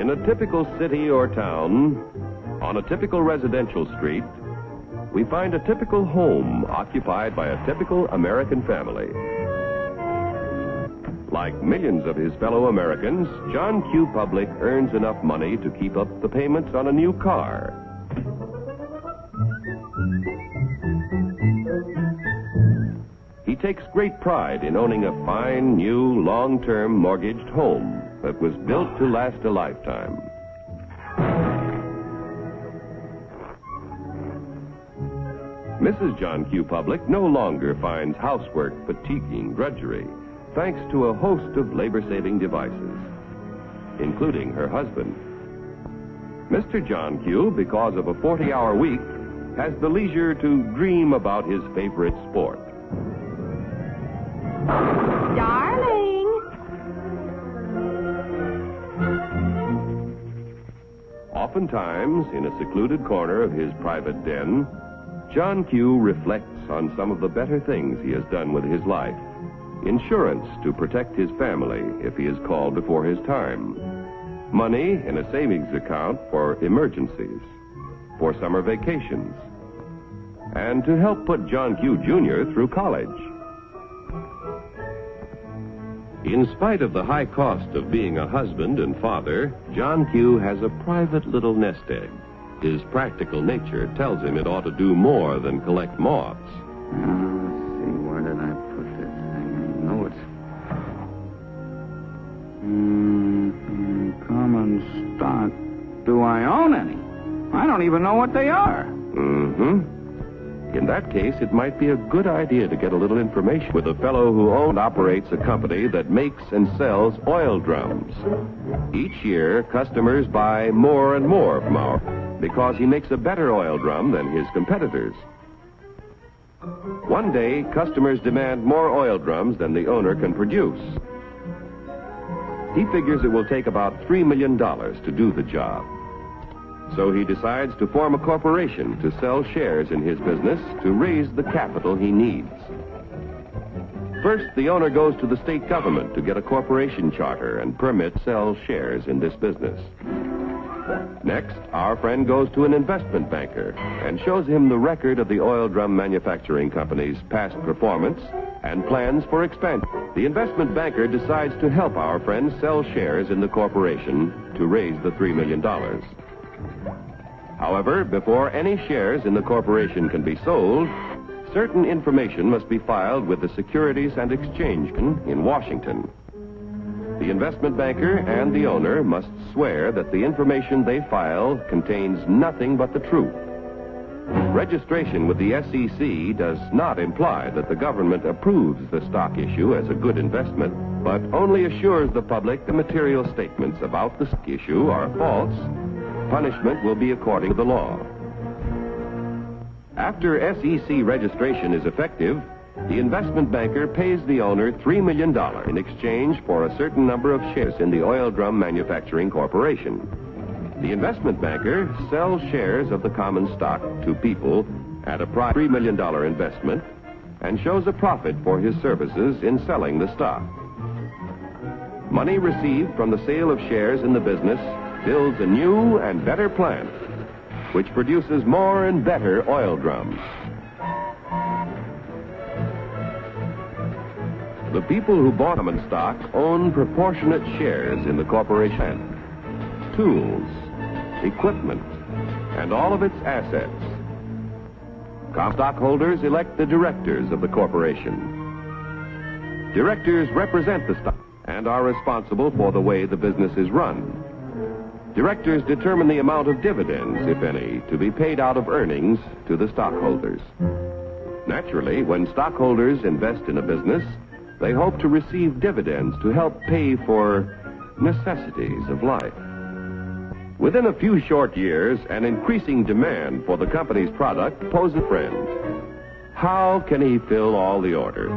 In a typical city or town, on a typical residential street, we find a typical home occupied by a typical American family. Like millions of his fellow Americans, John Q. Public earns enough money to keep up the payments on a new car. He takes great pride in owning a fine, new, long-term mortgaged home that was built to last a lifetime. Mrs. John Q. Public no longer finds housework fatiguing drudgery, thanks to a host of labor-saving devices, including her husband. Mr. John Q., because of a 40-hour week, has the leisure to dream about his favorite sport. Darling! Oftentimes, in a secluded corner of his private den, John Q. reflects on some of the better things he has done with his life. Insurance to protect his family if he is called before his time. Money in a savings account for emergencies, for summer vacations, and to help put John Q. Jr. through college. In spite of the high cost of being a husband and father, John Q. has a private little nest egg. His practical nature tells him it ought to do more than collect moths. Let's see, where did I put this thing? I know it's... common stock. Do I own any? I don't even know what they are. In that case, it might be a good idea to get a little information with a fellow who owns and operates a company that makes and sells oil drums. Each year, customers buy more and more from our... because he makes a better oil drum than his competitors. One day, customers demand more oil drums than the owner can produce. He figures it will take about $3 million to do the job. So he decides to form a corporation to sell shares in his business to raise the capital he needs. First, the owner goes to the state government to get a corporation charter and permit to sell shares in this business. Next, our friend goes to an investment banker and shows him the record of the oil drum manufacturing company's past performance and plans for expansion. The investment banker decides to help our friend sell shares in the corporation to raise the $3 million. However, before any shares in the corporation can be sold, certain information must be filed with the Securities and Exchange Commission in Washington. The investment banker and the owner must swear that the information they file contains nothing but the truth. Registration with the SEC does not imply that the government approves the stock issue as a good investment, but only assures the public the material statements about the stock issue are false. Punishment will be according to the law. After SEC registration is effective, the investment banker pays the owner $3 million in exchange for a certain number of shares in the Oil Drum Manufacturing Corporation. The investment banker sells shares of the common stock to people at a price of $3 million investment and shows a profit for his services in selling the stock. Money received from the sale of shares in the business builds a new and better plant, which produces more and better oil drums. The people who bought common stock own proportionate shares in the corporation, tools, equipment, and all of its assets. Common stockholders elect the directors of the corporation. Directors represent the stock and are responsible for the way the business is run. Directors determine the amount of dividends, if any, to be paid out of earnings to the stockholders. Naturally, when stockholders invest in a business, they hope to receive dividends to help pay for necessities of life. Within a few short years, an increasing demand for the company's product poses a friend. How can he fill all the orders?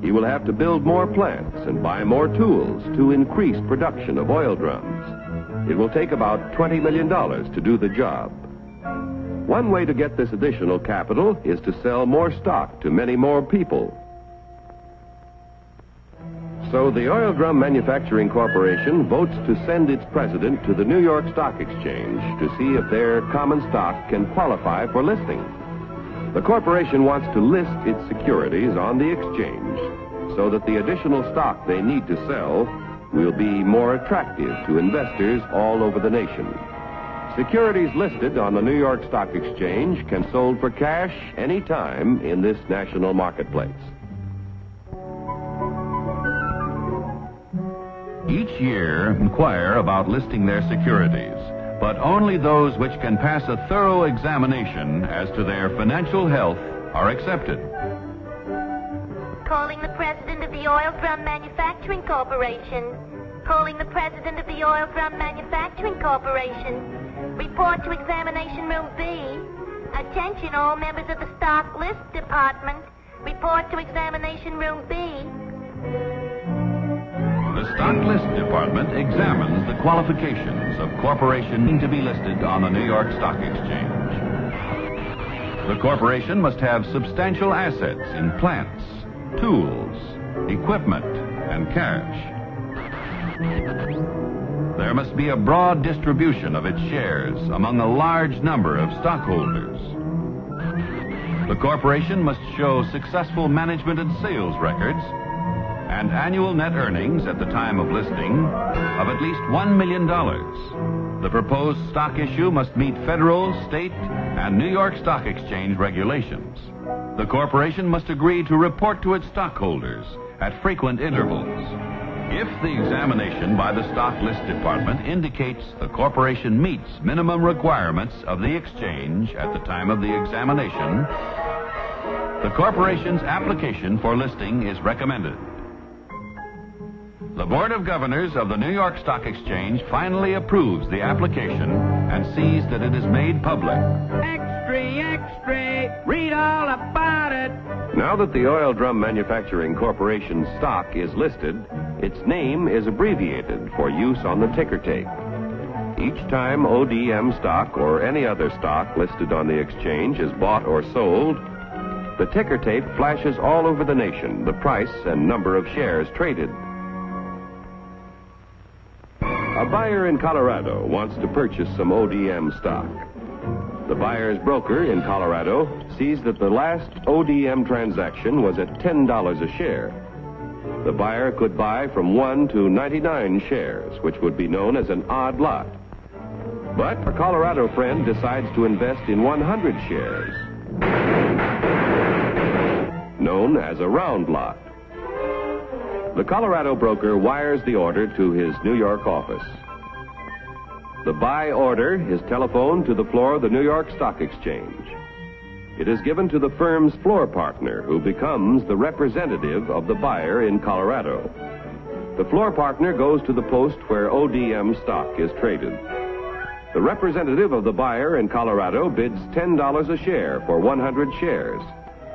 He will have to build more plants and buy more tools to increase production of oil drums. It will take about $20 million to do the job. One way to get this additional capital is to sell more stock to many more people. So the Oil Drum Manufacturing Corporation votes to send its president to the New York Stock Exchange to see if their common stock can qualify for listing. The corporation wants to list its securities on the exchange so that the additional stock they need to sell will be more attractive to investors all over the nation. Securities listed on the New York Stock Exchange can be sold for cash any time in this national marketplace. Each year, inquire about listing their securities, but only those which can pass a thorough examination as to their financial health are accepted. Calling the president of the Oil Drum Manufacturing Corporation. Calling the president of the Oil Drum Manufacturing Corporation. Report to Examination Room B. Attention all members of the Stock List Department. Report to Examination Room B. The Stock List Department examines the qualifications of corporations to be listed on the New York Stock Exchange. The corporation must have substantial assets in plants, tools, equipment, and cash. There must be a broad distribution of its shares among a large number of stockholders. The corporation must show successful management and sales records and annual net earnings at the time of listing of at least $1 million. The proposed stock issue must meet federal, state, and New York Stock Exchange regulations. The corporation must agree to report to its stockholders at frequent intervals. If the examination by the Stock List Department indicates the corporation meets minimum requirements of the exchange at the time of the examination, the corporation's application for listing is recommended. The Board of Governors of the New York Stock Exchange finally approves the application and sees that it is made public. Extra, extra, read all about it. Now that the Oil Drum Manufacturing Corporation's stock is listed, its name is abbreviated for use on the ticker tape. Each time ODM stock or any other stock listed on the exchange is bought or sold, the ticker tape flashes all over the nation the price and number of shares traded. A buyer in Colorado wants to purchase some ODM stock. The buyer's broker in Colorado sees that the last ODM transaction was at $10 a share. The buyer could buy from 1 to 99 shares, which would be known as an odd lot. But a Colorado friend decides to invest in 100 shares, known as a round lot. The Colorado broker wires the order to his New York office. The buy order is telephoned to the floor of the New York Stock Exchange. It is given to the firm's floor partner, who becomes the representative of the buyer in Colorado. The floor partner goes to the post where ODM stock is traded. The representative of the buyer in Colorado bids $10 a share for 100 shares.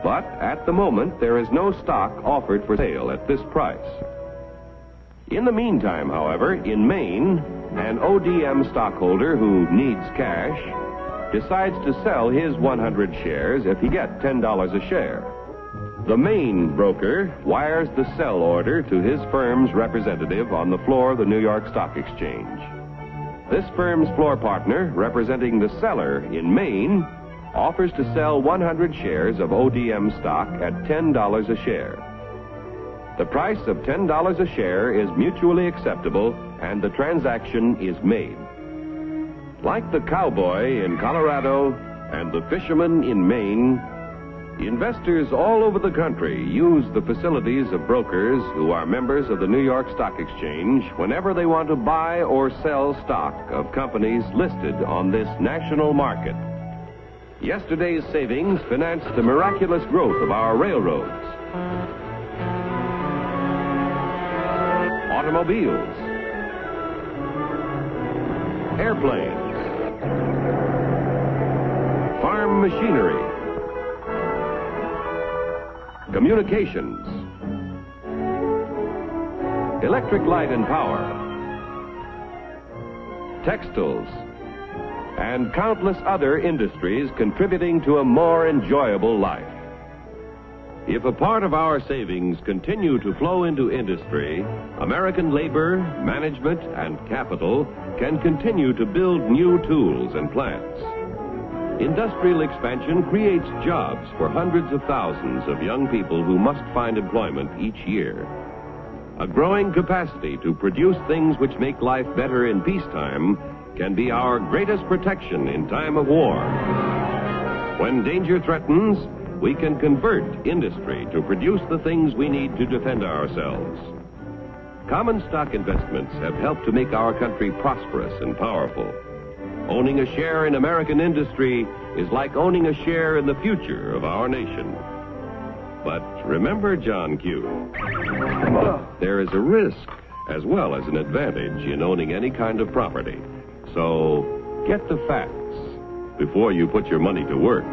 But at the moment, there is no stock offered for sale at this price. In the meantime, however, in Maine, an ODM stockholder who needs cash decides to sell his 100 shares if he gets $10 a share. The Maine broker wires the sell order to his firm's representative on the floor of the New York Stock Exchange. This firm's floor partner, representing the seller in Maine, offers to sell 100 shares of ODM stock at $10 a share. The price of $10 a share is mutually acceptable, and the transaction is made. Like the cowboy in Colorado and the fisherman in Maine, investors all over the country use the facilities of brokers who are members of the New York Stock Exchange whenever they want to buy or sell stock of companies listed on this national market. Yesterday's savings financed the miraculous growth of our railroads, automobiles, airplanes, farm machinery, communications, electric light and power, textiles, and countless other industries contributing to a more enjoyable life. If a part of our savings continue to flow into industry, American labor, management, and capital can continue to build new tools and plants. Industrial expansion creates jobs for hundreds of thousands of young people who must find employment each year. A growing capacity to produce things which make life better in peacetime can be our greatest protection in time of war. When danger threatens, we can convert industry to produce the things we need to defend ourselves. Common stock investments have helped to make our country prosperous and powerful. Owning a share in American industry is like owning a share in the future of our nation. But remember, John Q., there is a risk as well as an advantage in owning any kind of property. So get the facts before you put your money to work.